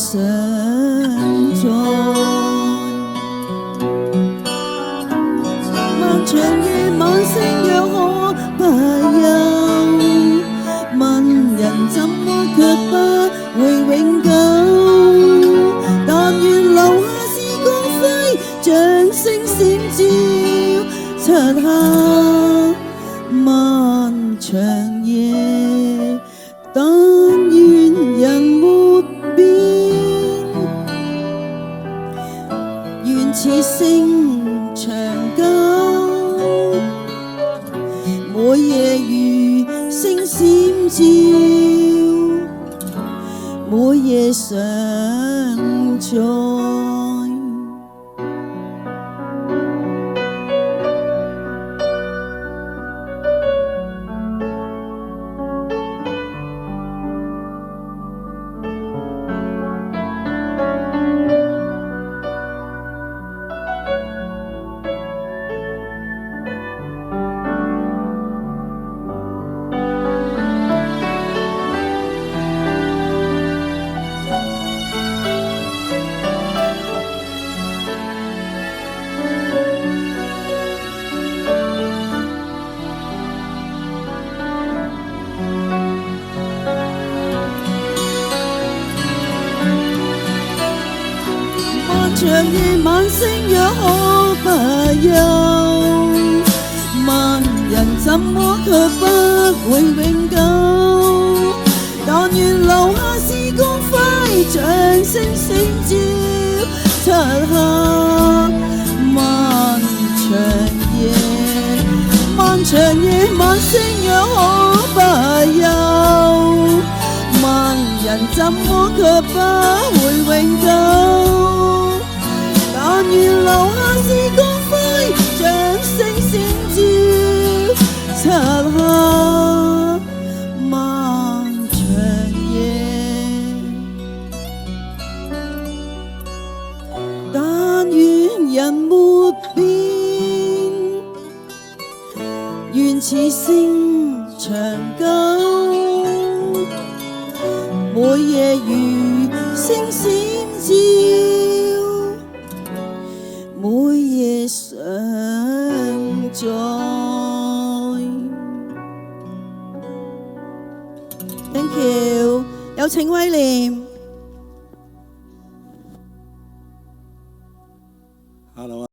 常在。漫長夜晚星若可不休，問人怎麼卻不會永久。但願留下是光輝，像星閃照漆黑漫長夜。但願人沒變，願此星長久，每夜如星閃照，每夜常在。長夜晚星若可不休，萬人怎麼卻不會永久。但願留下是光輝，像星閃照漆黑漫長夜。漫長夜晚星若可不休，萬人怎麼卻不會永久。但願留下是光輝，像星閃照漆黑漫長夜。但願人沒變，願此星長久，每夜如星閃照，每夜常在。Thank you，有請威廉。